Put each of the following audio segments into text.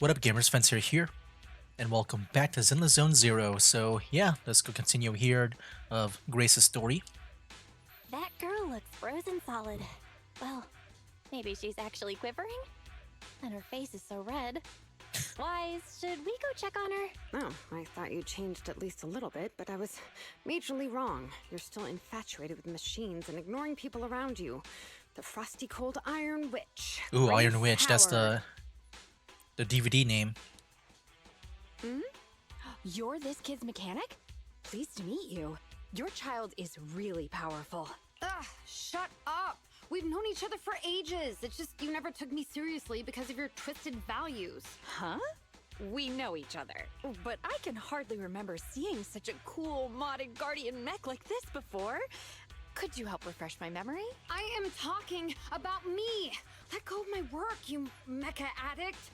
What up, gamers? Fencer here, and welcome back to Zenless Zone Zero. So yeah, let's go continue here of Grace's story. That girl looks frozen solid. Well, maybe she's actually quivering? And her face is so red. Wise, should we go check on her? Oh, I thought you changed at least a little bit, but I was majorly wrong. You're still infatuated with machines and ignoring people around you. The frosty cold Iron Witch. Ooh, Grace Iron Witch. That's Howard. the DVD name. You're this kid's mechanic? Pleased to meet you. Your child is really powerful. Ugh, shut up! We've known each other for ages. It's just you never took me seriously because of your twisted values. Huh? We know each other, but I can hardly remember seeing such a cool modded guardian mech like this before. Could you help refresh my memory? I am talking about me! Let go of my work, you mecha addict!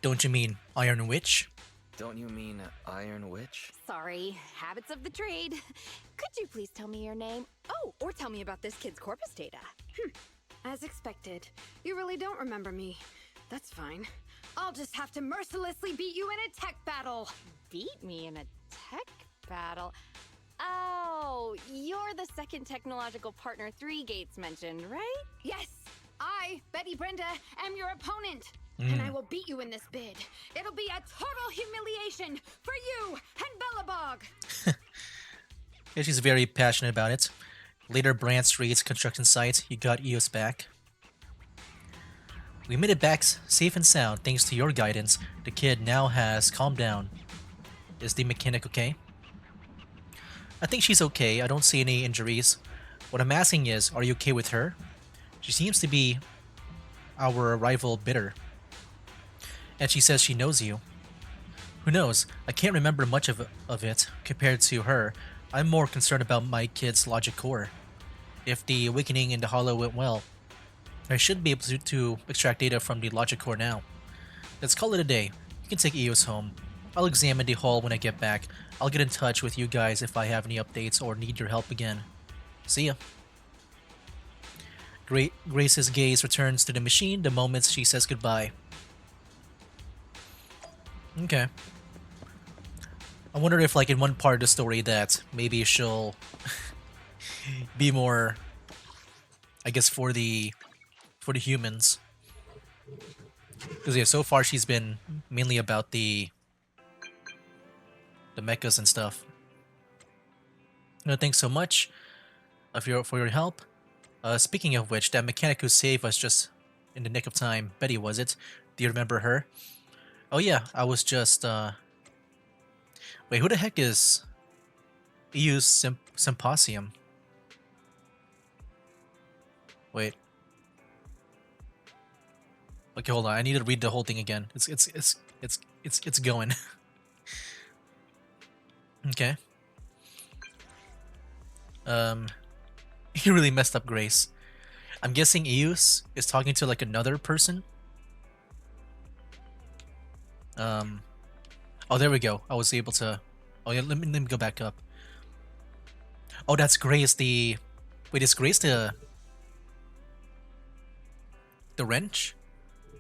Don't you mean Iron Witch? Don't you mean Iron Witch? Sorry, habits of the trade. Could you please tell me your name? Oh, or tell me about this kid's corpus data. As expected. You really don't remember me. That's fine. I'll just have to mercilessly beat you in a tech battle! Beat me in a tech battle. Oh, you're the second technological partner Three Gates mentioned, right? Yes! I, Betty Brenda, am your opponent! And I will beat you in this bid. It'll be a total humiliation for you and Bellabog! Yeah, she's very passionate about it. Later, Brand Street's construction site, you got EOS back. We made it back safe and sound thanks to your guidance. The kid now has calmed down. Is the mechanic okay? I think she's okay. I don't see any injuries. What I'm asking is, are you okay with her? She seems to be our rival bidder. And she says she knows you. Who knows? I can't remember much of it compared to her. I'm more concerned about my kid's logic core. If the awakening in the hollow went well, I should be able to extract data from the logic core now. Let's call it a day. You can take EOS home. I'll examine the hull when I get back. I'll get in touch with you guys if I have any updates or need your help again. See ya. Grace's gaze returns to the machine the moment she says goodbye. Okay. I wonder if, like, in one part of the story that maybe she'll be more, I guess, for the humans. Because yeah, so far she's been mainly about the mechas and stuff. No, thanks so much for your help. Speaking of which, that mechanic who saved us just in the nick of time, Betty, was it? Do you remember her? Oh yeah, I was just wait, who the heck is EU Symposium? Wait. Okay, hold on. I need to read the whole thing again. It's going. Okay. You really messed up, Grace. I'm guessing Eus is talking to like another person. Oh, there we go. I was able to. Oh yeah, let me go back up. Oh, that's Grace. Wait, is Grace the wrench?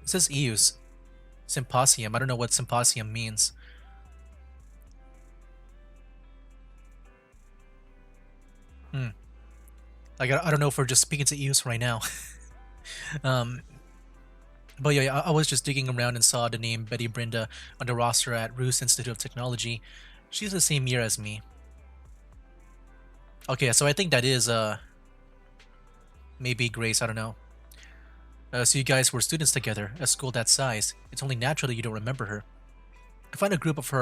It says Eus Symposium. I don't know what Symposium means. Like, I don't know if we're just speaking to Eus right now. But yeah, I was just digging around and saw the name Betty Brenda on the roster at Roos Institute of Technology. She's the same year as me. Okay, so I think that is maybe Grace. I don't know. So you guys were students together, a school that size. It's only natural that you don't remember her. I found a group of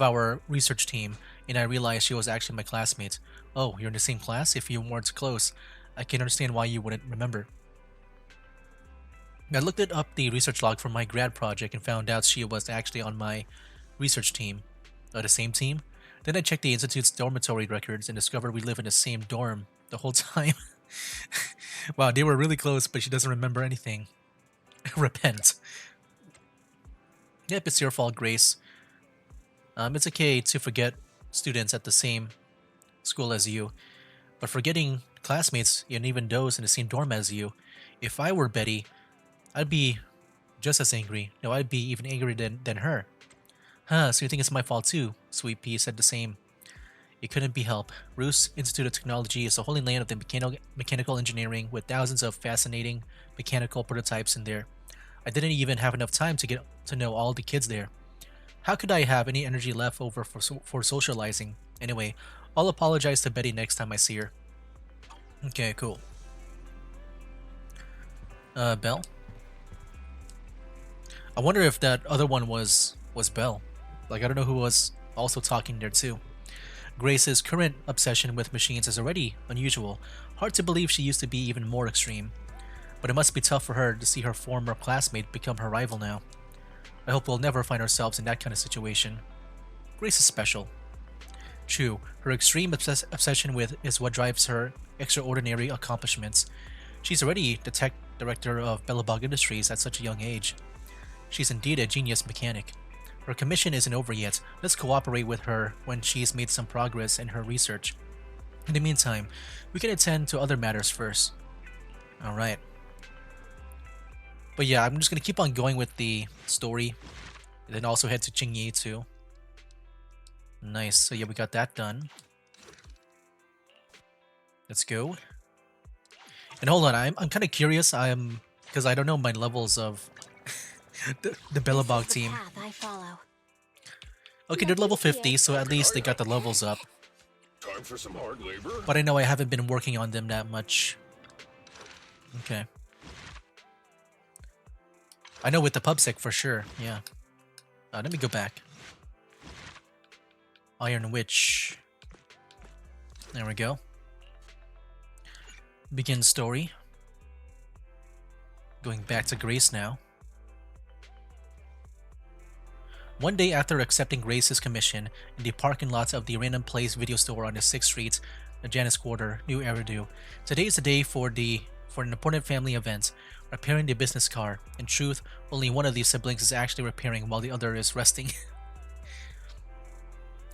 our research team, and I realized she was actually my classmate. Oh, you're in the same class? If you weren't close, I can understand why you wouldn't remember. I looked up the research log for my grad project and found out she was actually on my research team. The same team? Then I checked the institute's dormitory records and discovered we live in the same dorm the whole time. Wow, they were really close, but she doesn't remember anything. Repent. Yep, it's your fault, Grace. It's okay to forget students at the same school as you, but forgetting classmates and even those in the same dorm as you, if I were Betty, I'd be Just as angry. No, I'd be even angrier than her. Huh, so you think it's my fault too? Sweet Pea said the same. It couldn't be helped. Roos Institute of Technology is the holy land of the mechanical engineering with thousands of fascinating mechanical prototypes in there. I didn't even have enough time to get to know all the kids there. How could I have any energy left over for socializing? Anyway, I'll apologize to Betty next time I see her. Okay, cool. Belle? I wonder if that other one was Belle. Like, I don't know who was also talking there too. Grace's current obsession with machines is already unusual. Hard to believe she used to be even more extreme. But it must be tough for her to see her former classmate become her rival now. I hope we'll never find ourselves in that kind of situation. Grace is special. True, her extreme obsession with is what drives her extraordinary accomplishments. She's already the tech director of Bellabog Industries at such a young age. She's indeed a genius mechanic. Her commission isn't over yet. Let's cooperate with her when she's made some progress in her research. In the meantime, we can attend to other matters first. Alright. But yeah, I'm just gonna keep on going with the story. And then also head to Qingyi too. Nice. So yeah, we got that done. Let's go. And hold on, I'm kind of curious. Because I don't know my levels of the Bellabog team. Path I follow. Okay, they're level 50, so at least they got the levels up. Time for some hard labor? But I know I haven't been working on them that much. Okay. I know with the PubSec for sure, yeah. Let me go back. Iron Witch. There we go. Begin story. Going back to Grace now. One day after accepting Grace's commission in the parking lot of the Random Place video store on the 6th Street, Janus Quarter, New Eridu, today is the day for an important family event, repairing the business car. In truth, only one of these siblings is actually repairing while the other is resting.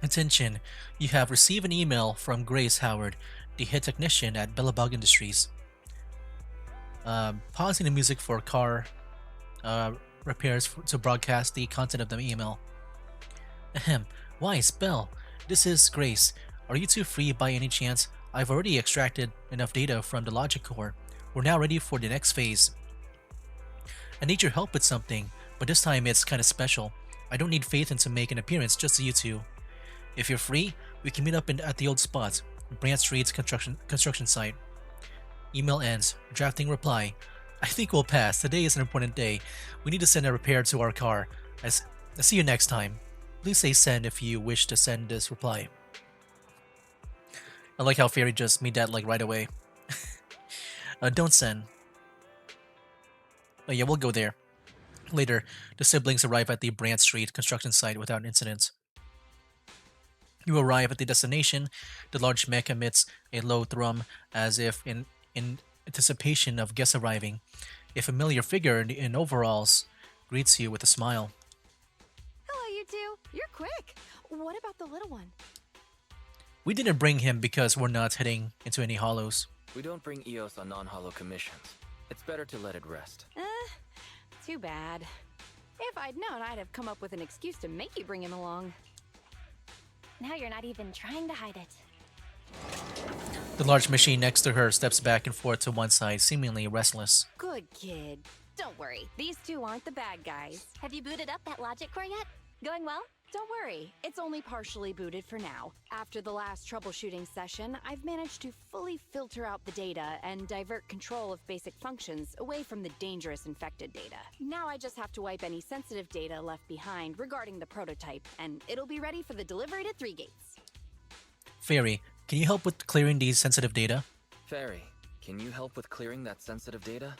Attention, you have received an email from Grace Howard, the head technician at Bellabog Industries. Pausing the music for car repairs to broadcast the content of the email. Ahem, why, Belle? This is Grace. Are you two free by any chance? I've already extracted enough data from the logic core. We're now ready for the next phase. I need your help with something, but this time it's kinda special. I don't need Phaethon to make an appearance, just you two. If you're free, we can meet up at the old spot, Brant Street's construction site. Email ends. Drafting reply. I think we'll pass. Today is an important day. We need to send a repair to our car. I'll see you next time. Please say send if you wish to send this reply. I like how Fairy just made that like right away. Don't send. Oh yeah, we'll go there. Later, the siblings arrive at the Brant Street construction site without incident. You arrive at the destination. The large mech emits a low thrum as if in anticipation of guests arriving. A familiar figure in overalls greets you with a smile. Hello, you two. You're quick. What about the little one? We didn't bring him because we're not heading into any hollows. We don't bring EOS on non-hollow commissions. It's better to let it rest. Too bad. If I'd known, I'd have come up with an excuse to make you bring him along. Now you're not even trying to hide it. The large machine next to her steps back and forth to one side, seemingly restless. Good kid. Don't worry, these two aren't the bad guys. Have you booted up that logic core yet? Going well? Don't worry, it's only partially booted for now. After the last troubleshooting session, I've managed to fully filter out the data and divert control of basic functions away from the dangerous infected data. Now I just have to wipe any sensitive data left behind regarding the prototype, and it'll be ready for the delivery to 3 gates. Fairy, can you help with clearing these sensitive data? Fairy, can you help with clearing that sensitive data?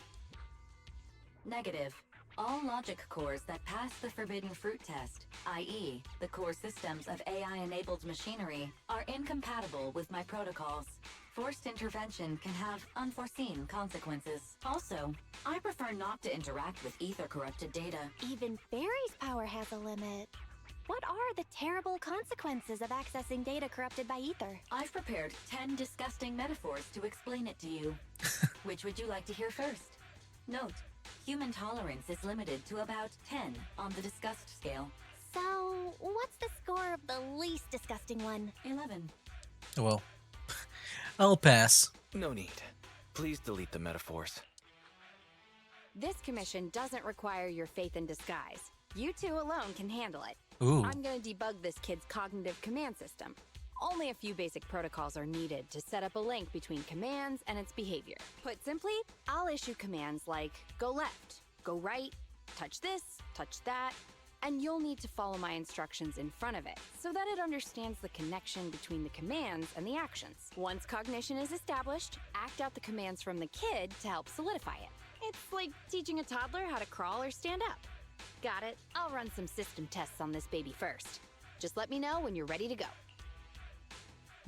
Negative. All logic cores that pass the forbidden fruit test, i.e., the core systems of AI-enabled machinery, are incompatible with my protocols. Forced intervention can have unforeseen consequences. Also, I prefer not to interact with ether-corrupted data. Even Fairy's power has a limit. What are the terrible consequences of accessing data corrupted by ether? I've prepared 10 disgusting metaphors to explain it to you. Which would you like to hear first? Note, Human tolerance is limited to about 10 on the disgust scale. So, what's the score of the least disgusting one? 11. Well, I'll pass. No need. Please delete the metaphors. This commission doesn't require your faith in disguise. You two alone can handle it. Ooh. I'm gonna debug this kid's cognitive command system. Only a few basic protocols are needed to set up a link between commands and its behavior. Put simply, I'll issue commands like go left, go right, touch this, touch that, and you'll need to follow my instructions in front of it so that it understands the connection between the commands and the actions. Once cognition is established, act out the commands from the kid to help solidify it. It's like teaching a toddler how to crawl or stand up. Got it. I'll run some system tests on this baby first. Just let me know when you're ready to go.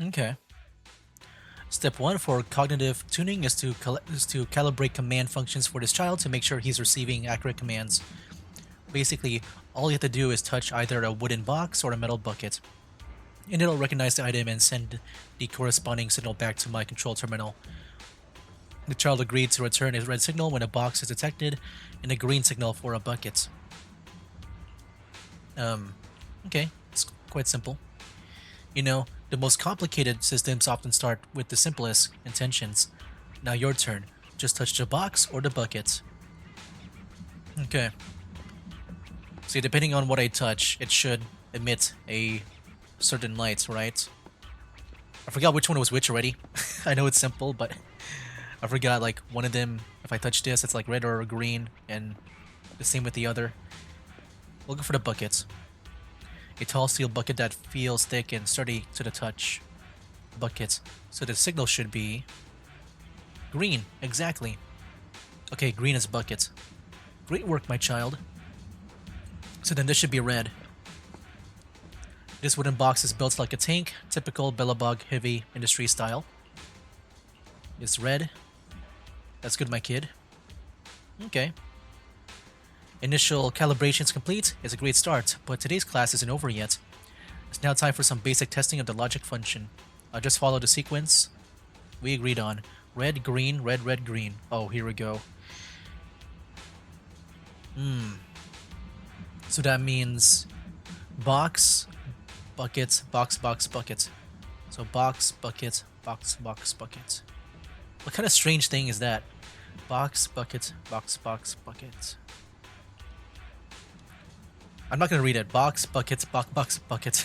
Okay. Step 1 for cognitive tuning is to calibrate command functions for this child to make sure he's receiving accurate commands. Basically, all you have to do is touch either a wooden box or a metal bucket, and it'll recognize the item and send the corresponding signal back to my control terminal. The child agreed to return a red signal when a box is detected and a green signal for a bucket. Okay, it's quite simple. You know, the most complicated systems often start with the simplest intentions. Now your turn. Just touch the box or the bucket. Okay. See, depending on what I touch, it should emit a certain light, right? I forgot which one was which already. I know it's simple, but I forgot, like, one of them, if I touch this, it's like red or green, and the same with the other. We'll go for the bucket. A tall steel bucket that feels thick and sturdy to the touch. Bucket. So the signal should be green, exactly. Okay, green is bucket. Great work, my child. So then this should be red. This wooden box is built like a tank, typical Billabong heavy industry style. It's red. That's good, my kid. Okay. Initial calibration's complete. It's a great start, but today's class isn't over yet. It's now time for some basic testing of the logic function. I'll just follow the sequence we agreed on. Red, green, red, red, green. Oh, here we go. So that means box, bucket, box, box, bucket. So box, bucket, box, box, bucket. What kind of strange thing is that? Box, bucket, box, box, bucket. I'm not gonna read it. Box, bucket, box, box, bucket.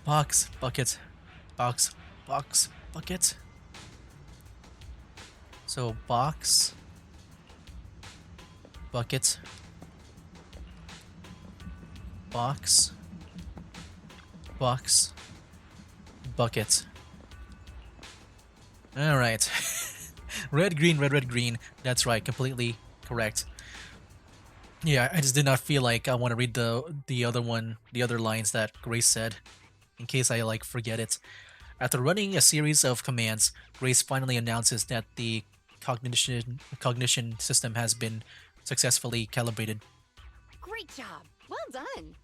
Box, bucket, box, box, bucket. So box, bucket, box, box, bucket. Alright. Red, green, red, red, green. That's right, completely correct. Yeah, I just did not feel like I want to read the other one, the other lines that Grace said, in case I like forget it. After running a series of commands, Grace finally announces that the cognition system has been successfully calibrated. Great job. Well done.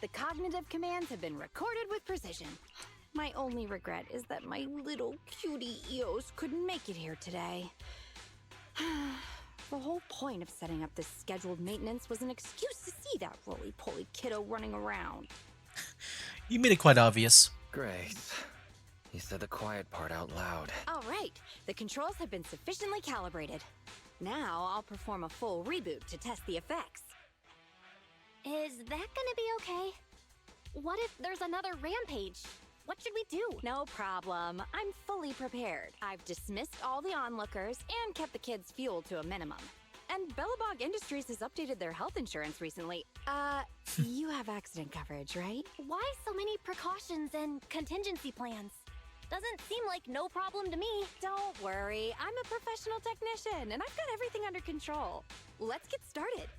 The cognitive commands have been recorded with precision. My only regret is that my little cutie Eos couldn't make it here today. The whole point of setting up this scheduled maintenance was an excuse to see that roly-poly kiddo running around. You made it quite obvious. Grace, you said the quiet part out loud. All right, the controls have been sufficiently calibrated. Now I'll perform a full reboot to test the effects. Is that gonna be okay? What if there's another rampage? What should we do? No problem. I'm fully prepared. I've dismissed all the onlookers and kept the kids' fuel to a minimum. And Billabong Industries has updated their health insurance recently. You have accident coverage, right? Why so many precautions and contingency plans? Doesn't seem like no problem to me. Don't worry. I'm a professional technician, and I've got everything under control. Let's get started.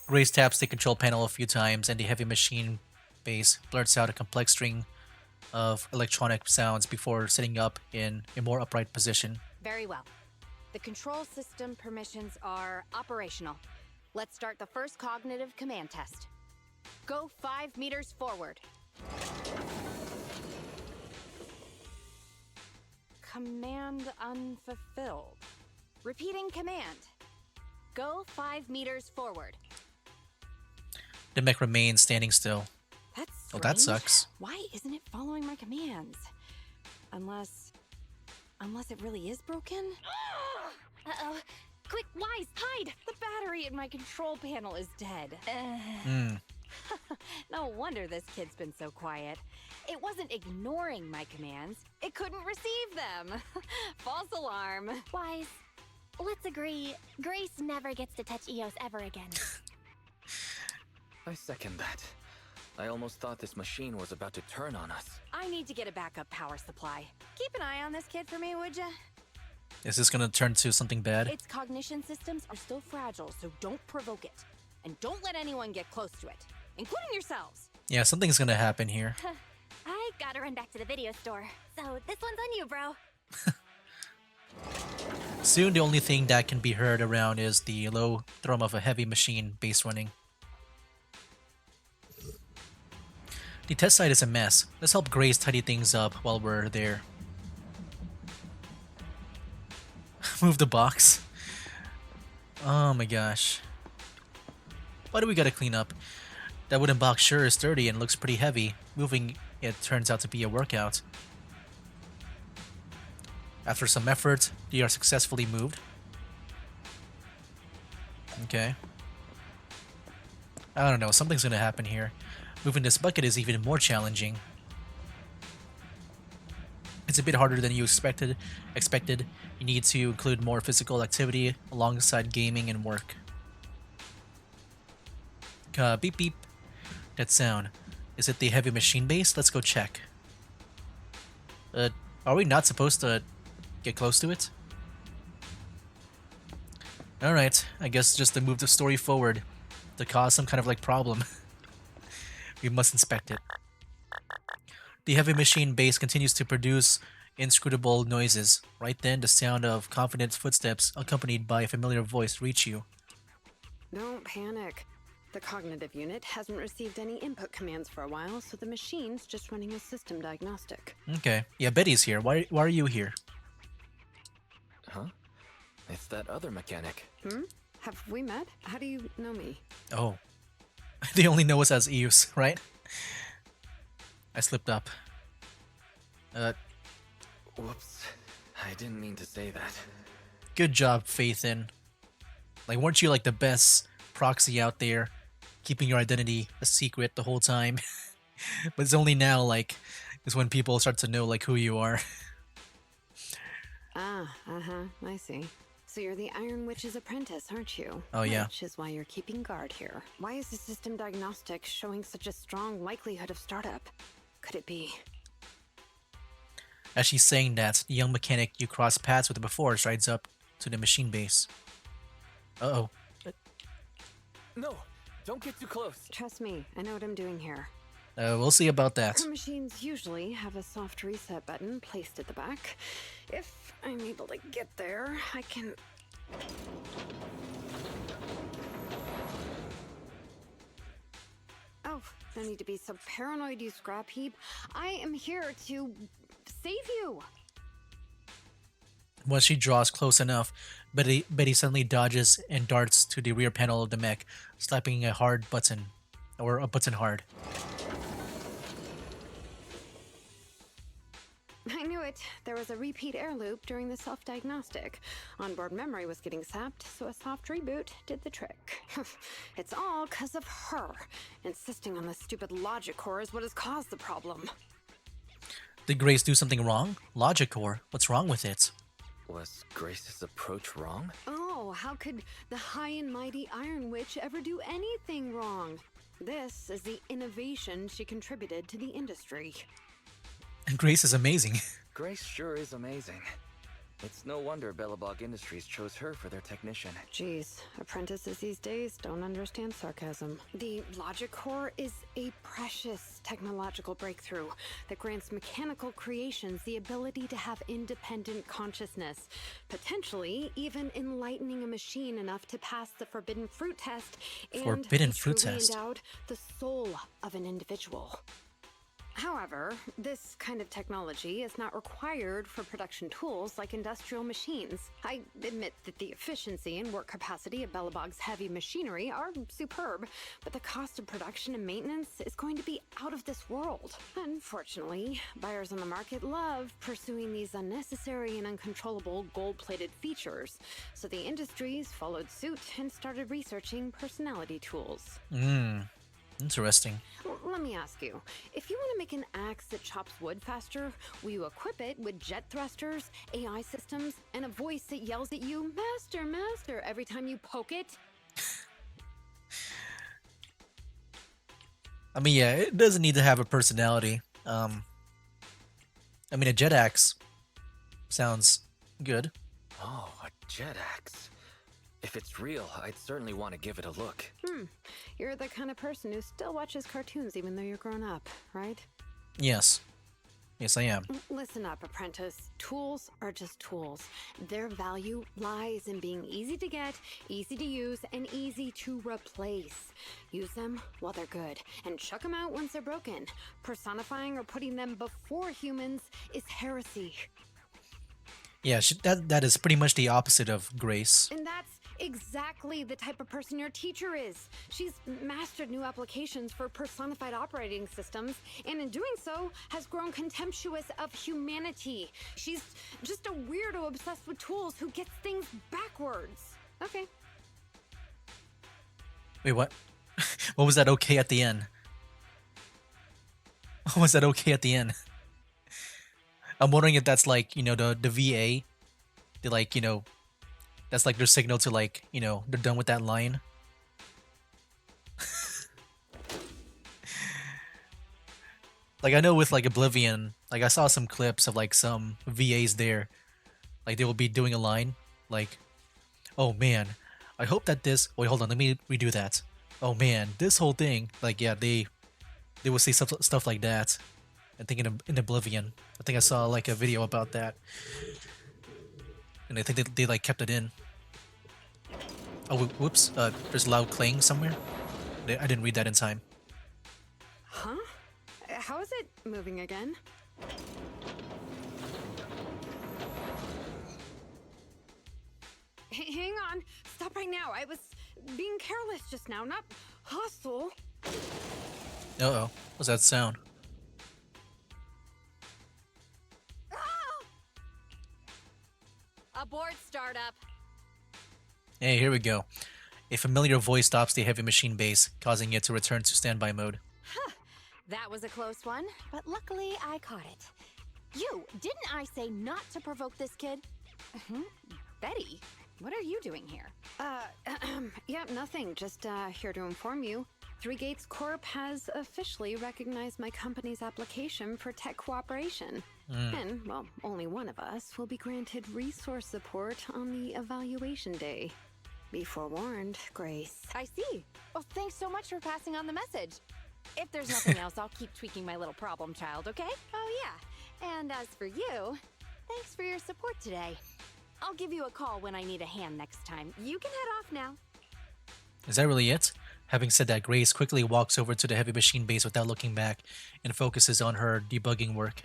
Grace taps the control panel a few times, and the heavy machine base blurts out a complex string of electronic sounds before sitting up in a more upright position. Very well. The control system permissions are operational. Let's start the first cognitive command test. Go 5 meters forward. Command unfulfilled. Repeating command. Go 5 meters forward. The mech remains standing still. That's Oh, that strange. sucks. Why isn't it following my commands? Unless it really is broken? Uh-oh. Quick, Wise, hide! The battery in my control panel is dead. Hmm. No wonder this kid's been so quiet. It wasn't ignoring my commands. It couldn't receive them. False alarm. Wise, let's agree, Grace never gets to touch Eos ever again. I second that. I almost thought this machine was about to turn on us. I need to get a backup power supply. Keep an eye on this kid for me, would ya? Is this gonna turn to something bad? Its cognition systems are still fragile, so don't provoke it. And don't let anyone get close to it, including yourselves. Yeah, something's gonna happen here. I gotta run back to the video store. So this one's on you, bro. Soon, the only thing that can be heard around is the low thrum of a heavy machine base running. The test site is a mess. Let's help Grace tidy things up while we're there. Move the box. Oh my gosh. Why do we gotta clean up? That wooden box sure is sturdy and looks pretty heavy. Moving it turns out to be a workout. After some effort, they are successfully moved. Okay. I don't know, something's gonna happen here. Moving this bucket is even more challenging. It's a bit harder than you expected. You need to include more physical activity alongside gaming and work. Beep beep. That sound. Is it the heavy machine base? Let's go check. Are we not supposed to get close to it? Alright, I guess just to move the story forward. To cause some kind of like problem. We must inspect it. The heavy machine base continues to produce inscrutable noises. Right then, the sound of confident footsteps accompanied by a familiar voice reach you. Don't panic. The cognitive unit hasn't received any input commands for a while, so the machine's just running a system diagnostic. Okay. Yeah, Betty's here. Why are you here? Huh? It's that other mechanic. Have we met? How do you know me? Oh. They only know us as Eus, right? I slipped up. Whoops. I didn't mean to say that. Good job, Faithin. Like, weren't you like the best proxy out there? Keeping your identity a secret the whole time? But it's only now, like, is when people start to know, like, who you are. I see. So you're the Iron Witch's apprentice, aren't you? Oh, yeah. Which is why you're keeping guard here. Why is the system diagnostic showing such a strong likelihood of startup? Could it be? As she's saying that, the young mechanic you crossed paths with before strides up to the machine base. Uh-oh. No! Don't get too close! Trust me, I know what I'm doing here. We'll see about that. Her machines usually have a soft reset button placed at the back. If I'm able to get there, I can... Oh, no need to be so paranoid, you scrap heap. I am here to save you. Once she draws close enough, Betty suddenly dodges and darts to the rear panel of the mech, slapping a hard button. Or a button hard. I knew it. There was a repeat air loop during the self-diagnostic. Onboard memory was getting sapped, so a soft reboot did the trick. It's all because of her. Insisting on the stupid logic core is what has caused the problem. Did Grace do something wrong? Logic core. What's wrong with it? Was Grace's approach wrong? Oh, how could the high and mighty Iron Witch ever do anything wrong? This is the innovation she contributed to the industry. And Grace is amazing. Grace sure is amazing. It's no wonder Bellabog Industries chose her for their technician. Geez, apprentices these days don't understand sarcasm. The logic core is a precious technological breakthrough that grants mechanical creations the ability to have independent consciousness, potentially even enlightening a machine enough to pass the forbidden fruit test and Forbidden to fruit truly test. endowed the soul of an individual. However, this kind of technology is not required for production tools like industrial machines. I admit that the efficiency and work capacity of Belobog's heavy machinery are superb, but the cost of production and maintenance is going to be out of this world. Unfortunately, buyers on the market love pursuing these unnecessary and uncontrollable gold-plated features, so the industries followed suit and started researching personality tools. Interesting. Let me ask you, if you want to make an axe that chops wood faster, will you equip it with jet thrusters, AI systems, and a voice that yells at you, "Master, Master," every time you poke it? I mean, yeah, it doesn't need to have a personality. I mean, a jet axe sounds good. Oh, a jet axe. If it's real, I'd certainly want to give it a look. You're the kind of person who still watches cartoons even though you're grown up, right? Yes. Yes, I am. Listen up, apprentice. Tools are just tools. Their value lies in being easy to get, easy to use, and easy to replace. Use them while they're good, and chuck them out once they're broken. Personifying or putting them before humans is heresy. Yeah, that is pretty much the opposite of Grace. And that's exactly the type of person your teacher is. She's mastered new applications for personified operating systems, and in doing so, has grown contemptuous of humanity. She's just a weirdo obsessed with tools who gets things backwards. Okay. Wait, what? What was that okay at the end? What was that okay at the end? I'm wondering if that's like, the VA. They like, that's like their signal to like, they're done with that line. Like I know with like Oblivion, like I saw some clips of like some VAs there. Like they will be doing a line like, "Oh man, I hope that this wait, hold on, let me redo that. Oh man, this whole thing." Like yeah, they will say stuff like that. I think in Oblivion. I think I saw like a video about that. And I think they like kept it in. Oh, whoops. There's a loud clang somewhere. I didn't read that in time. Huh? How is it moving again? Hang on. Stop right now. I was being careless just now, not hostile. Uh-oh. What's that sound? Abort startup. Hey, here we go. A familiar voice stops the heavy machine base, causing it to return to standby mode. That was a close one, but luckily I caught it. Didn't I say not to provoke this kid? Betty, what are you doing here? Yeah, nothing. Just here to inform you. Three Gates Corp has officially recognized my company's application for tech cooperation. And, well, only one of us will be granted resource support on the evaluation day. Be forewarned, Grace. I see. Well, thanks so much for passing on the message. If there's nothing else, I'll keep tweaking my little problem child, okay? Oh, yeah. And as for you, thanks for your support today. I'll give you a call when I need a hand next time. You can head off now. Is that really it? Having said that, Grace quickly walks over to the heavy machine base without looking back and focuses on her debugging work.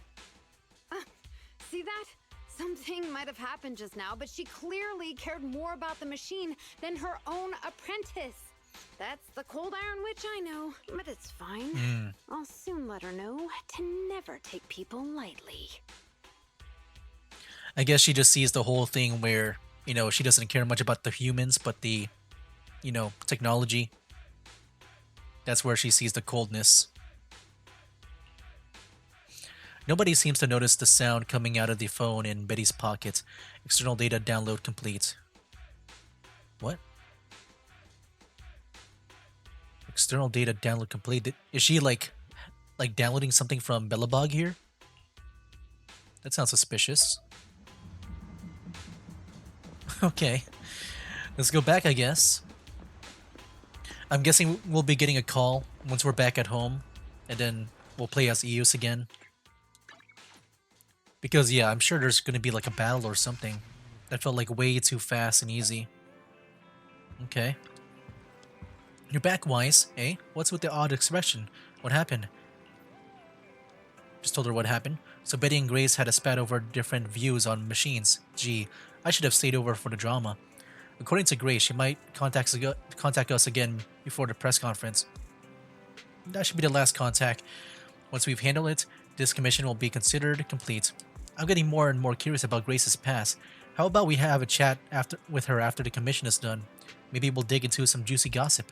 See that? Something might have happened just now, but she clearly cared more about the machine than her own apprentice. That's the cold iron witch I know, but it's fine. I'll soon let her know to never take people lightly. I guess she just sees the whole thing where, she doesn't care much about the humans, but the, technology. That's where she sees the coldness. Nobody seems to notice the sound coming out of the phone in Betty's pocket. External data download complete. What? External data download complete. Is she like downloading something from Belobog here? That sounds suspicious. Okay. Let's go back, I guess. I'm guessing we'll be getting a call once we're back at home, and then we'll play as Eos again. Because, yeah, I'm sure there's going to be like a battle or something. That felt like way too fast and easy. Okay. You're back, Wise, eh? What's with the odd expression? What happened? Just told her what happened. So Betty and Grace had a spat over different views on machines. Gee, I should have stayed over for the drama. According to Grace, she might contact us again before the press conference. That should be the last contact. Once we've handled it, this commission will be considered complete. I'm getting more and more curious about Grace's past. How about we have a chat with her after the commission is done? Maybe we'll dig into some juicy gossip.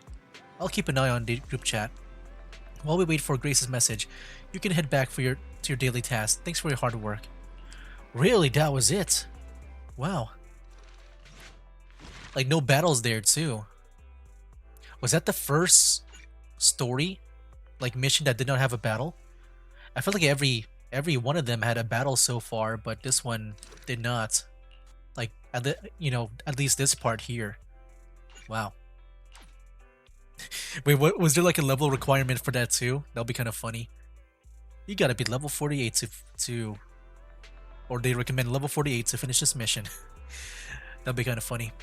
I'll keep an eye on the group chat. While we wait for Grace's message, you can head back to your daily task. Thanks for your hard work. Really, that was it? Wow. Like, no battles there too. Was that the first story, like, mission that did not have a battle? I feel like every one of them had a battle so far, but this one did not. Like, at least this part here. Wow. Wait, what was there like a level requirement for that too? That'll be kind of funny. You gotta be level 48 to or they recommend level 48 to finish this mission. That'll be kind of funny.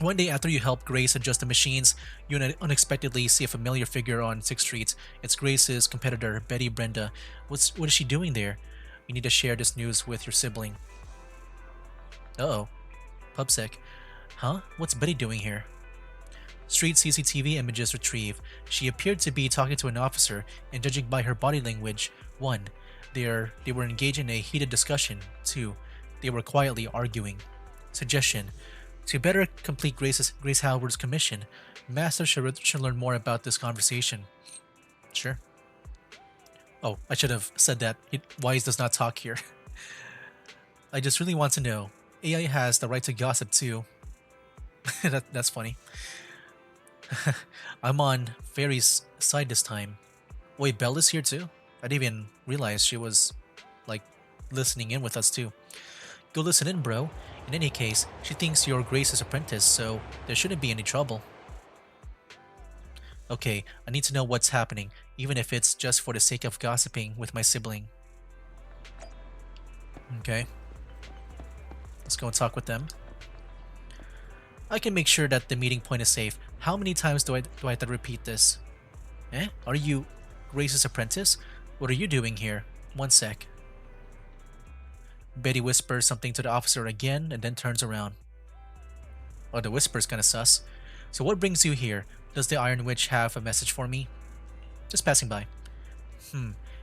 One day after you help Grace adjust the machines, you unexpectedly see a familiar figure on 6th Street. It's Grace's competitor, Betty Brenda. What is she doing there? You need to share this news with your sibling. Uh-oh. Pubsec. Huh? What's Betty doing here? Street CCTV images retrieved. She appeared to be talking to an officer, and judging by her body language, 1. They were engaged in a heated discussion. 2. They were quietly arguing. Suggestion. To better complete Grace Howard's commission, Master should learn more about this conversation. Sure. Oh, I should have said that. Wise does not talk here. I just really want to know. AI has the right to gossip too. That's funny. I'm on Fairy's side this time. Wait, Bella's here too? I didn't even realize she was, like, listening in with us too. Go listen in, bro. In any case, she thinks you're Grace's apprentice, so there shouldn't be any trouble. Okay, I need to know what's happening, even if it's just for the sake of gossiping with my sibling. Okay. Let's go and talk with them. I can make sure that the meeting point is safe. How many times do I have to repeat this? Eh? Are you Grace's apprentice? What are you doing here? One sec. Betty whispers something to the officer again and then turns around. Oh, the whisper's kinda sus. So what brings you here? Does the Iron Witch have a message for me? Just passing by.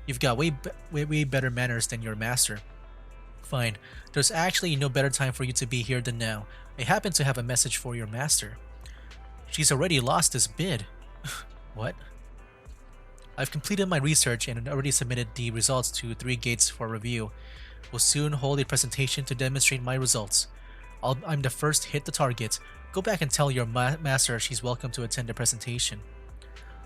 You've got way better manners than your master. Fine. There's actually no better time for you to be here than now. I happen to have a message for your master. She's already lost this bid. What? I've completed my research and already submitted the results to 3 Gates for review. We'll soon hold a presentation to demonstrate my results. I'm the first to hit the target. Go back and tell your master she's welcome to attend the presentation.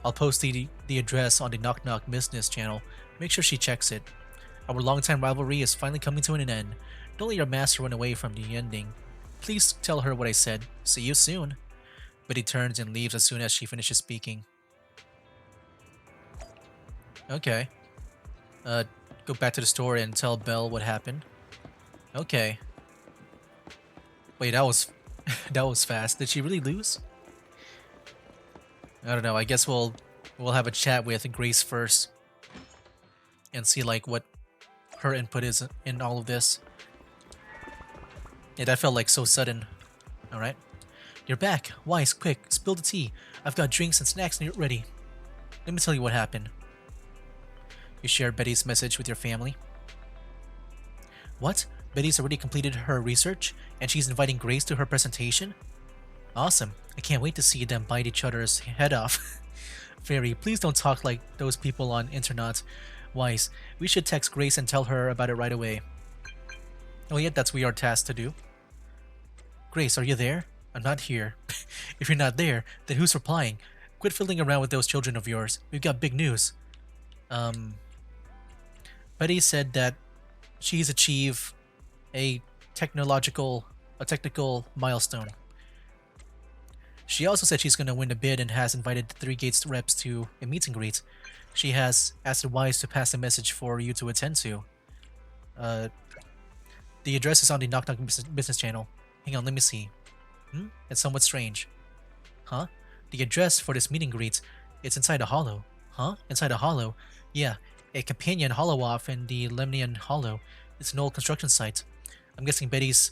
I'll post the address on the Knock Knock business channel. Make sure she checks it. Our longtime rivalry is finally coming to an end. Don't let your master run away from the ending. Please tell her what I said. See you soon. But he turns and leaves as soon as she finishes speaking. Okay. Go back to the store and tell Belle what happened. Okay. Wait, that was that was fast. Did she really lose? I don't know. I guess we'll have a chat with Grace first and see like what her input is in all of this. Yeah, that felt like so sudden. All right. You're back. Wise, quick, spill the tea. I've got drinks and snacks ready. Let me tell you what happened. You shared Betty's message with your family. What? Betty's already completed her research and she's inviting Grace to her presentation? Awesome. I can't wait to see them bite each other's head off. Fairy, please don't talk like those people on internet. Wise, we should text Grace and tell her about it right away. Oh yeah, that's what we are tasked to do. Grace, are you there? I'm not here. If you're not there, then who's replying? Quit fiddling around with those children of yours. We've got big news. Betty said that she's achieved a technical milestone. She also said she's going to win the bid and has invited the 3 Gates reps to a meet and greet. She has asked Wise to pass a message for you to attend to. The address is on the Knock Knock business channel. Hang on, let me see. It's somewhat strange. Huh? The address for this meet and greet, it's inside a hollow. Huh? Inside a hollow? Yeah, a companion hollow off in the Lemnian Hollow. It's an old construction site. I'm guessing Betty's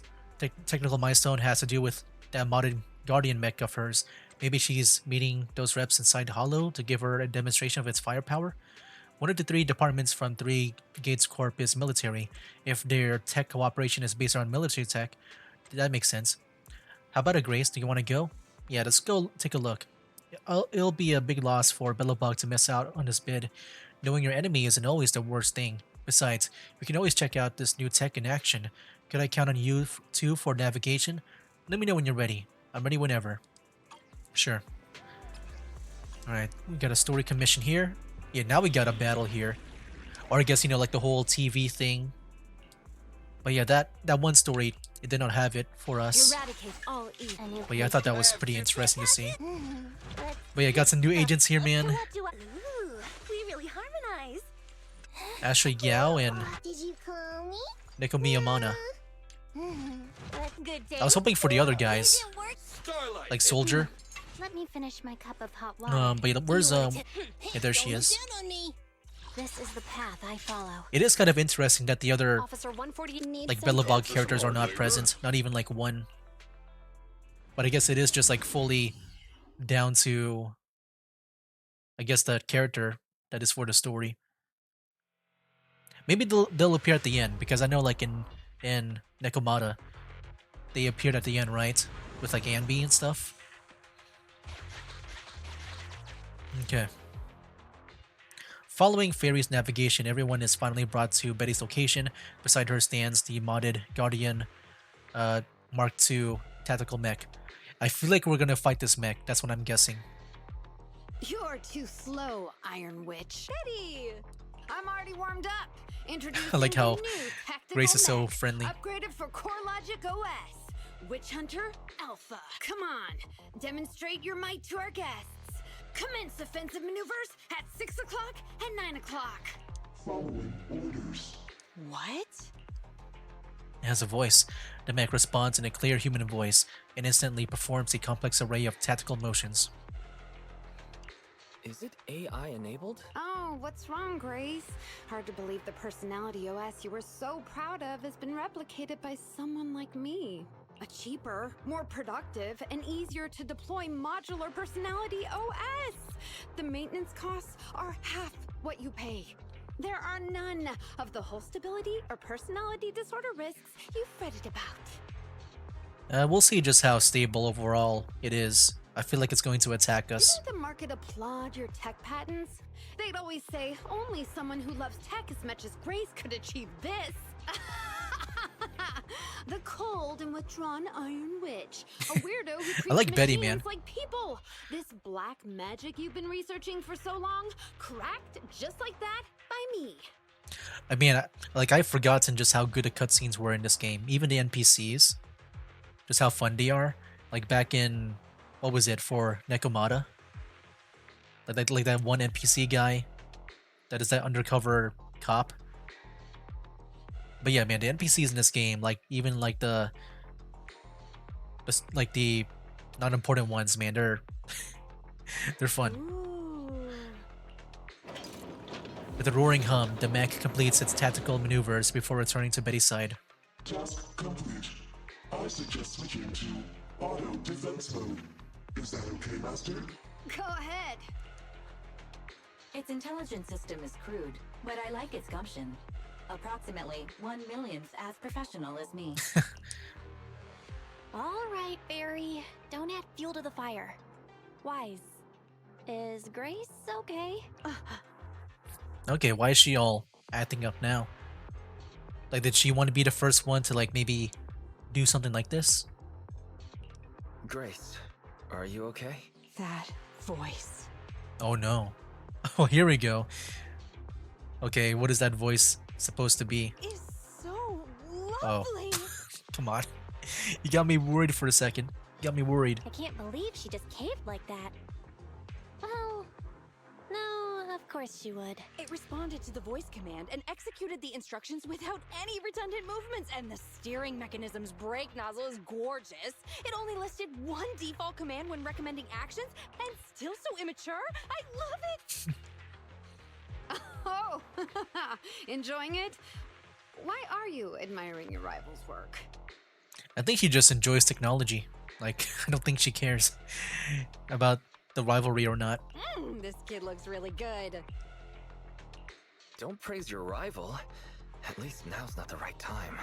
technical milestone has to do with that modded Guardian mech of hers. Maybe she's meeting those reps inside the Hollow to give her a demonstration of its firepower. One of the three departments from 3 Gates Corp is military. If their tech cooperation is based on military tech, that makes sense. How about it, Grace? Do you want to go? Yeah, let's go take a look. It'll be a big loss for Bellabug to miss out on this bid. Knowing your enemy isn't always the worst thing. Besides, we can always check out this new tech in action. Could I count on you too for navigation? Let me know when you're ready. I'm ready whenever. Sure. Alright, we got a story commission here. Yeah, now we got a battle here. Or I guess, like the whole TV thing. But yeah, that one story, it did not have it for us. Eradicate all evil. But yeah, I thought that was pretty interesting to see. But yeah, got some new agents here, man. Ooh, we really harmonize. Ashley Yao and Did you call me? Nekomi Yamana. Good day. I was hoping for the other guys, Starlight! like Soldier. Let me finish my cup of hot water. But yeah, where's Yeah, there she is. This is the path I follow. It is kind of interesting that the other Officer 140 needs like some- Bellabog characters are not present, not even like one. But I guess it is just like fully down to, I guess, the character that is for the story. Maybe they'll appear at the end, because I know like in Nekomata, they appeared at the end, right? With like Anby and stuff. Okay. Following Fairy's navigation, everyone is finally brought to Betty's location. Beside her stands the modded Guardian Mark II tactical mech. I feel like we're gonna fight this mech, that's what I'm guessing. You're too slow, Iron Witch. Betty! I'm already warmed up. Introducing I like how the new tactical Grace is so mech, friendly. Upgraded for CoreLogic OS. Witch Hunter Alpha. Come on, demonstrate your might to our guests. Commence offensive maneuvers at 6 o'clock and 9 o'clock. What? It has a voice. The mech responds in a clear human voice and instantly performs a complex array of tactical motions. Is it AI enabled? Oh, what's wrong, Grace? Hard to believe the personality OS you were so proud of has been replicated by someone like me. A cheaper, more productive, and easier to deploy modular personality OS. The maintenance costs are half what you pay. There are none of the whole stability or personality disorder risks you fretted about. We'll see just how stable overall it is. I feel like it's going to attack us. Didn't the market applaud your tech patents? They'd always say only someone who loves tech as much as Grace could achieve this. The cold and withdrawn Iron Witch, a weirdo who treats I like Betty, machines man. like people. This black magic you've been researching for so long, cracked just like that by me. I mean, I've forgotten just how good the cutscenes were in this game. Even the NPCs, just how fun they are. Like back in, what was it, for Nekomata? Like that one NPC guy that is that undercover cop. But yeah, man, the NPCs in this game, like even like the not important ones, man, they're they're fun. Ooh. With a roaring hum, the mech completes its tactical maneuvers before returning to Betty's side. Task complete. I suggest switching to auto defense mode. Is that okay, Master? Go ahead. Its intelligence system is crude, but I like its gumption. Approximately 1/1,000th as professional as me. All right, Barry. Don't add fuel to the fire. Wise. Is Grace okay? Okay, why is she all acting up now? Like, did she want to be the first one to like maybe do something like this? Grace, are you okay? That voice. Oh no. Oh, here we go. Okay, what is that voice supposed to be? Is so Oh. lovely. Come on. You got me worried for a second. You got me worried. I can't believe she just caved like that. Well, no, of course she would. It responded to the voice command and executed the instructions without any redundant movements, and the steering mechanism's brake nozzle is gorgeous. It only listed one default command when recommending actions, and still so immature. I love it! Oh, enjoying it? Why are you admiring your rival's work? I think she just enjoys technology. Like, I don't think she cares about the rivalry or not. This kid looks really good. Don't praise your rival. At least now's not the right time.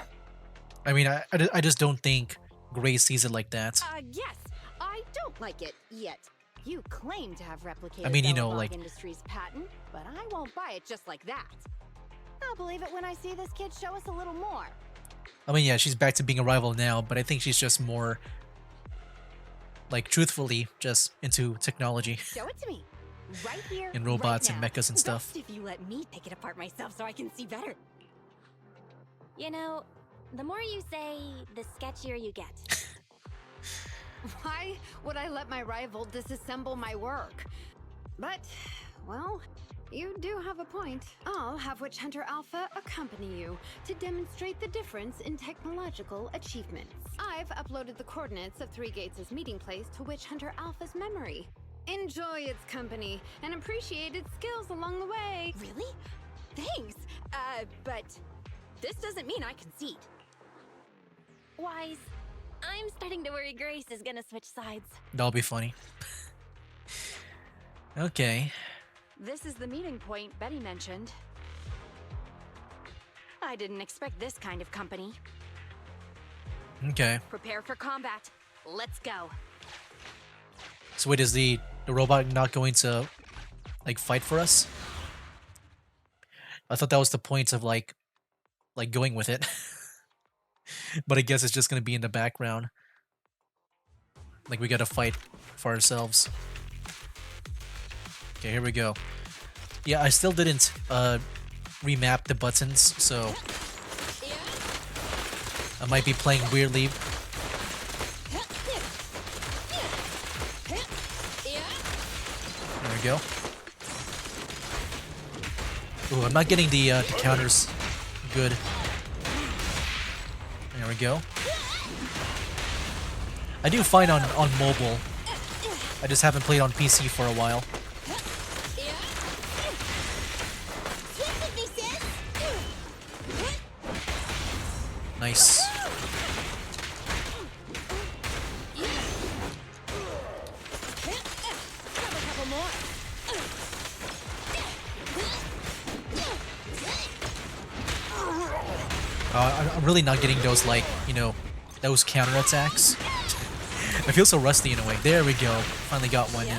I mean, I just don't think Grace sees it like that. Yes, I don't like it yet. You claim to have replicated I mean, you know, Belobog like- Industries' patent, but I won't buy it just like that. I'll believe it when I see this kid show us a little more. I mean, yeah, she's back to being a rival now, but I think she's just more, like, truthfully, just into technology Show it to me. Right here, and robots right and now. mechas and stuff. Best if you let me pick it apart myself so I can see better. You know, the more you say, the sketchier you get. Why would I let my rival disassemble my work? But, well, you do have a point. I'll have Witch Hunter Alpha accompany you to demonstrate the difference in technological achievements. I've uploaded the coordinates of Three Gates' meeting place to Witch Hunter Alpha's memory. Enjoy its company and appreciate its skills along the way. Really? Thanks. But this doesn't mean I concede. Wise, I'm starting to worry Grace is gonna switch sides. That'll be funny. Okay. This is the meeting point Betty mentioned. I didn't expect this kind of company. Okay. Prepare for combat. Let's go. So wait, is the robot not going to, like, fight for us? I thought that was the point of, like going with it. But I guess it's just gonna be in the background. Like, we gotta fight for ourselves. Okay, here we go. Yeah, I still didn't remap the buttons, so I might be playing weirdly. There we go. Ooh, I'm not getting the counters good. There we go. I do fine on mobile. I just haven't played on PC for a while. Nice. I'm really not getting those, like, you know, those counterattacks. I feel so rusty in a way. There we go. Finally got one in.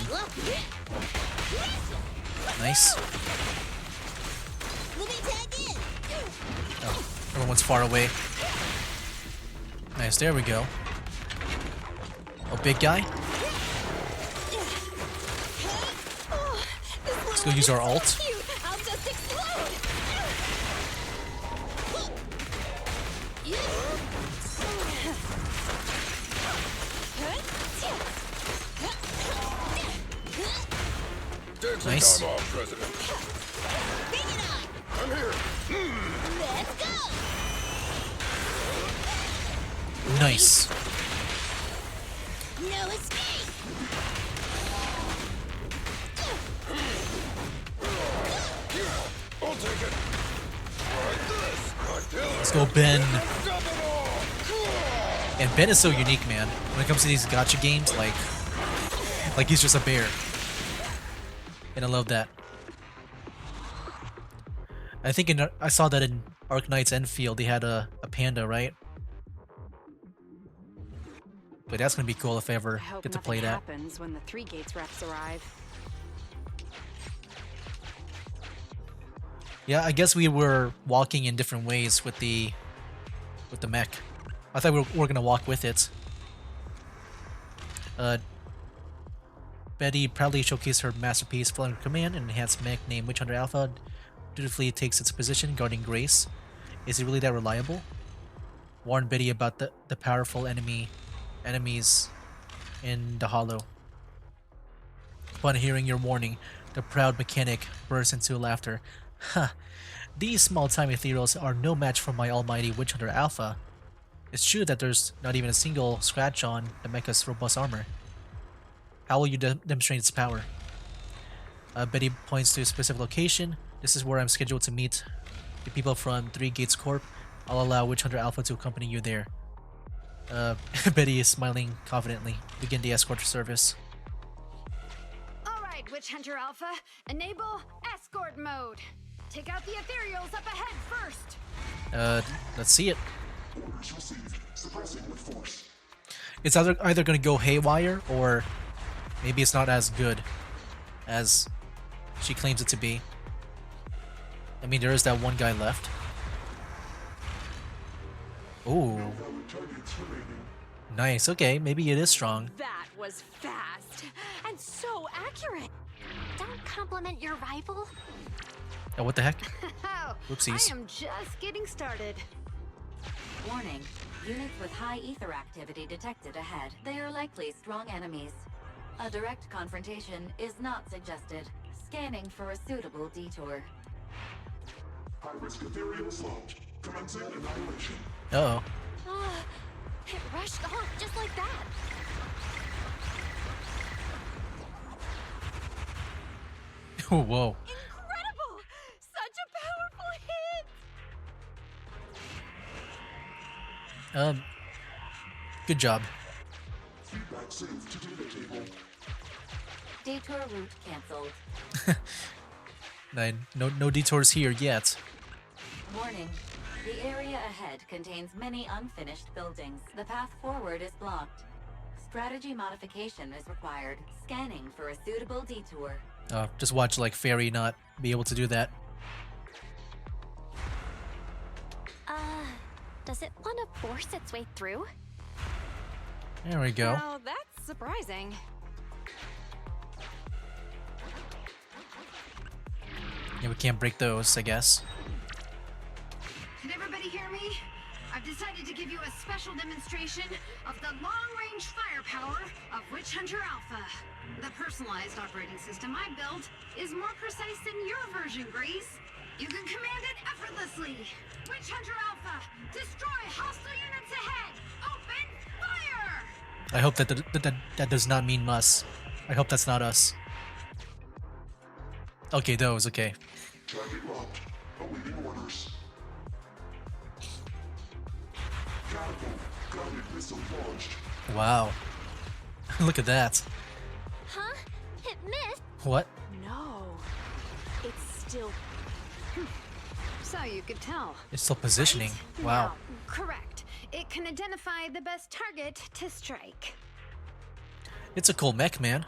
Nice. Oh, everyone's far away. Nice, there we go. Oh, big guy. Let's go use our ult. Nice. Nice. No escape! I'll take it. Like this. Let's go, Ben. And Ben is so unique, man. When it comes to these gacha games, like he's just a bear. And I love that. I think I saw that in Arknight's Enfield, they had a panda, right? But that's gonna be cool if I ever I hope get to nothing play that. happens when the Three Gates reps arrive. Yeah, I guess we were walking in different ways with the mech. I thought we were gonna walk with it. Betty proudly showcased her masterpiece, Flying Command, an enhanced mech named Witch Hunter Alpha. Dutifully takes its position, guarding Grace. Is he really that reliable? Warn Betty about the powerful enemies in the Hollow. Upon hearing your warning, the proud mechanic bursts into laughter. Huh. These small-time ethereals are no match for my almighty Witch Hunter Alpha. It's true that there's not even a single scratch on the mecha's robust armor. How will you demonstrate its power? Betty points to a specific location. This is where I'm scheduled to meet the people from Three Gates Corp. I'll allow Witch Hunter Alpha to accompany you there. Betty is smiling confidently. Begin the escort service. All right, Witch Hunter Alpha, enable escort mode. Take out the ethereals up ahead first. Let's see it. Orders received. Suppressing with force. It's either gonna go haywire, or maybe it's not as good as she claims it to be. I mean, there is that one guy left. Ooh. Valid targets remaining. Nice, okay, maybe it is strong. That was fast and so accurate. Don't compliment your rival. Oh, what the heck? Oh, Whoopsies. I am just getting started. Warning. Units with high ether activity detected ahead. They are likely strong enemies. A direct confrontation is not suggested. Scanning for a suitable detour. High-risk ethereals launched. Commencing annihilation. Uh-oh. Ah, it rushed off just like that. Whoa. Incredible! Such a powerful hit! Good job. Feedback saved to data table. Detour route cancelled. No detours here yet. Warning. The area ahead contains many unfinished buildings. The path forward is blocked. Strategy modification is required. Scanning for a suitable detour. Just watch like Fairy not be able to do that. Does it want to force its way through? There we go. Now that's surprising. Yeah, we can't break those, I guess. Can everybody hear me? I've decided to give you a special demonstration of the long-range firepower of Witch Hunter Alpha. The personalized operating system I built is more precise than your version, Grace. You can command it effortlessly. Witch Hunter Alpha, destroy hostile units ahead. Open fire! I hope that does not mean us. I hope that's not us. Okay, those, okay. Target locked. Awaiting orders. Catapult. Guided missile launched. Wow. Look at that. Huh? It missed? What? No. It's still. So you could tell. It's still positioning. Right? Wow. Now, correct. It can identify the best target to strike. It's a cool mech, man.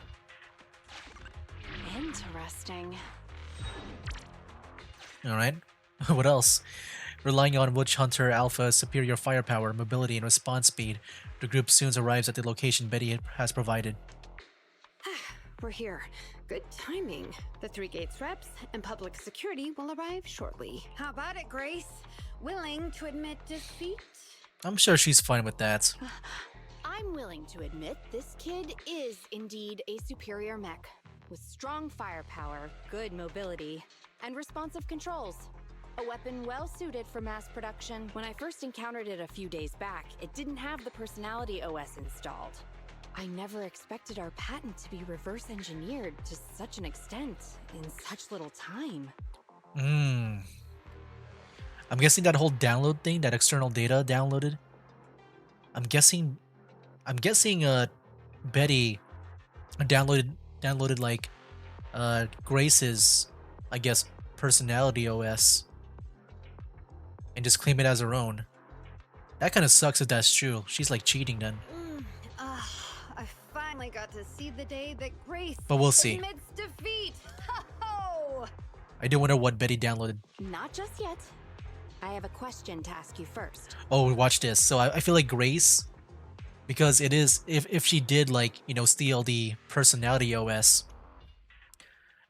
Interesting. Alright. What else? Relying on Witch Hunter Alpha's superior firepower, mobility, and response speed, the group soon arrives at the location Betty has provided. We're here. Good timing. The Three Gates reps and public security will arrive shortly. How about it, Grace? Willing to admit defeat? I'm sure she's fine with that. I'm willing to admit this kid is indeed a superior mech, with strong firepower, good mobility, and responsive controls. A weapon well suited for mass production. When I first encountered it a few days back, it didn't have the personality OS installed. I never expected our patent to be reverse engineered to such an extent in such little time. I'm guessing that whole download thing, that external data downloaded. I'm guessing Betty downloaded like Grace's, I guess, personality OS and just claim it as her own. That kind of sucks if that's true. She's like cheating then. I finally got to see the day that Grace But we'll see. admits defeat. Ho-ho! I do wonder what Betty downloaded. Not just yet. I have a question to ask you first. Oh, watch this. So I feel like Grace, because it is, if she did like, you know, steal the personality OS,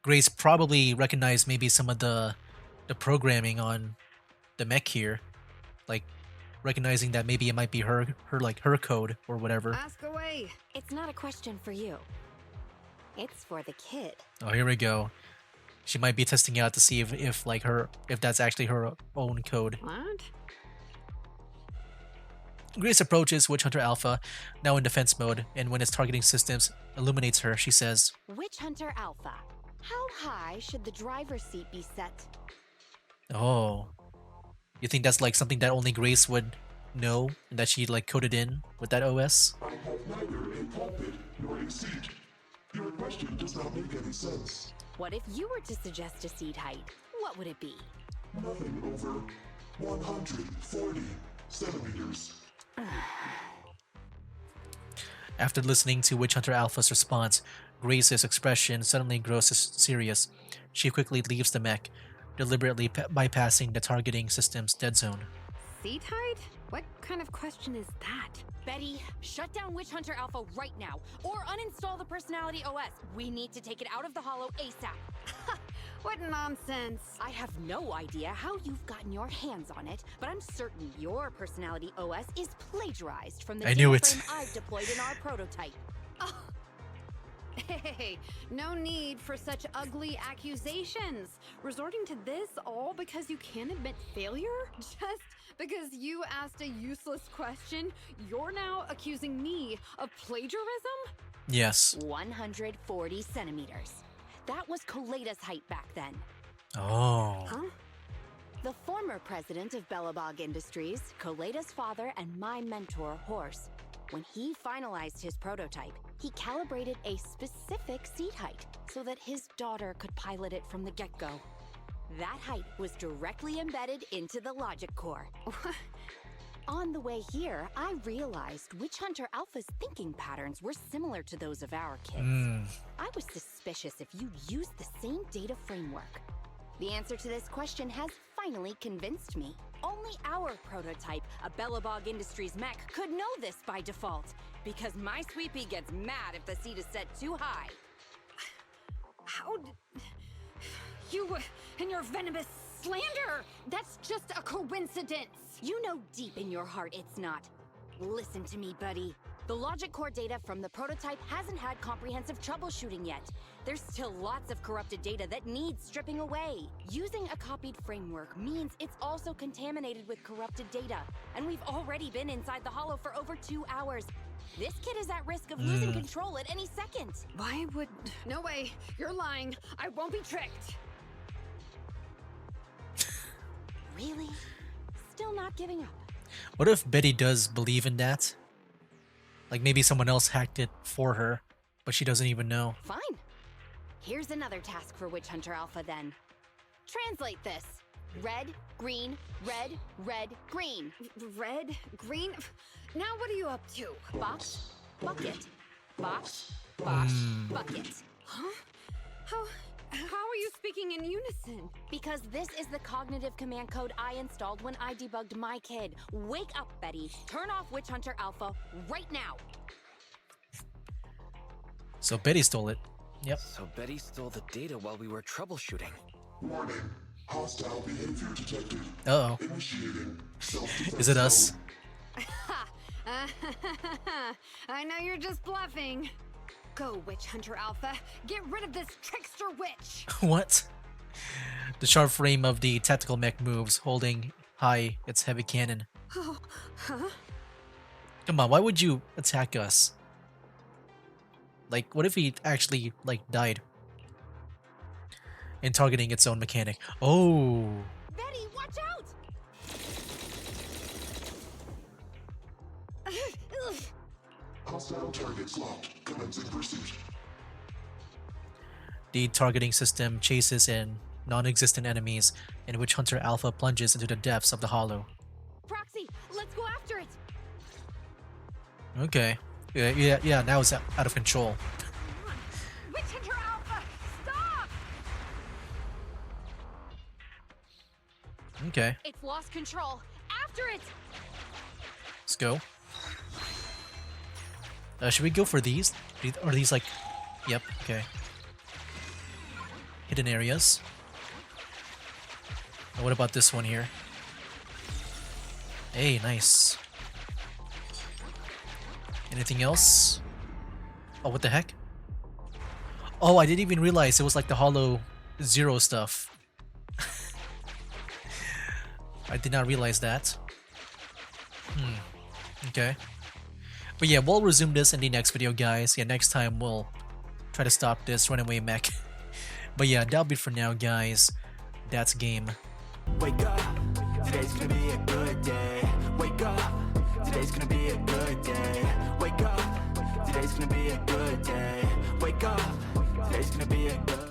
Grace probably recognized maybe some of the programming on the mech here, like recognizing that maybe it might be her code or whatever. Ask away. It's not a question for you. It's for the kid. Oh, here we go. She might be testing out to see if that's actually her own code. What? Grace approaches Witch Hunter Alpha, now in defense mode, and when its targeting systems illuminates her, she says, Witch Hunter Alpha, How high should the driver's seat be set? Oh. You think that's like something that only Grace would know and that she like coded in with that OS? I have neither a cockpit nor a seat. Your question does not make any sense. What if you were to suggest a seat height? What would it be? Nothing over 140 centimeters. After listening to Witch Hunter Alpha's response, Grace's expression suddenly grows serious. She quickly leaves the mech, deliberately bypassing the targeting system's dead zone. Seat height? What kind of question is that? Betty, shut down Witch Hunter Alpha right now, or uninstall the Personality OS. We need to take it out of the Holo ASAP. What nonsense! I have no idea how you've gotten your hands on it, but I'm certain your Personality OS is plagiarized from the I knew data it. frame I've deployed in our prototype. Hey, no need for such ugly accusations. Resorting to this all because you can't admit failure? Just because you asked a useless question, you're now accusing me of plagiarism? Yes. 140 centimeters. That was Koleda's height back then. Oh. Huh? The former president of Bellabog Industries, Koleda's father, and my mentor, Horse. When he finalized his prototype, he calibrated a specific seat height so that his daughter could pilot it from the get-go. That height was directly embedded into the logic core. On the way here, I realized Witch Hunter Alpha's thinking patterns were similar to those of our kids. I was suspicious if you used the same data framework. The answer to this question has finally convinced me. Only our prototype, a Bellabog Industries mech, could know this by default, because my sweepy gets mad if the seat is set too high. How did... You and your venomous slander! That's just a coincidence! You know deep in your heart it's not. Listen to me, buddy. The logic core data from the prototype hasn't had comprehensive troubleshooting yet. There's still lots of corrupted data that needs stripping away. Using a copied framework means it's also contaminated with corrupted data. And we've already been inside the Holo for over 2 hours. This kid is at risk of losing control at any second. Why would... No way! You're lying! I won't be tricked! Really? Still not giving up? What if Betty does believe in that? Like maybe someone else hacked it for her, but she doesn't even know. Fine. Here's another task for Witch Hunter Alpha then. Translate this. Red, green, red, red, green. Red? Green? Now what are you up to? Box, bucket. Box, box, bucket. Huh? How are you speaking in unison? Because this is the cognitive command code I installed when I debugged my kid. Wake up, Betty. Turn off Witch Hunter Alpha right now. So Betty stole it. Yep. So Betty stole the data while we were troubleshooting. Warning. Hostile behavior detected. Uh-oh. Initiating self-defense. Is it us? I know you're just bluffing. Go, Witch Hunter Alpha. Get rid of this trickster witch. What? The sharp frame of the tactical mech moves, holding high its heavy cannon. Oh, huh? Come on, why would you attack us? Like, what if he actually, like, died? In targeting its own mechanic. Oh! Betty, watch out! Hostile targets locked. Commencing pursuit. The targeting system chases in non-existent enemies, in which Hunter Alpha plunges into the depths of the Hollow. Proxy, let's go after it! Okay. Yeah, now it's out of control. Witch Hunter Alpha, stop! Okay, It's lost control. After it! let's go. Should we go for these? Are these like... Yep, okay. Hidden areas. And what about this one here? Hey, nice. Anything else? Oh, what the heck? Oh, I didn't even realize it was like the Hollow Zero stuff. I did not realize that. Okay. But yeah, we'll resume this in the next video, guys. Yeah, next time we'll try to stop this runaway mech But yeah, that'll be it for now, guys. That's game. Wake up, today's gonna be a good day. Wake up, today's gonna be a good day. Wake up, today's gonna be a good day. Wake up, today's gonna be a good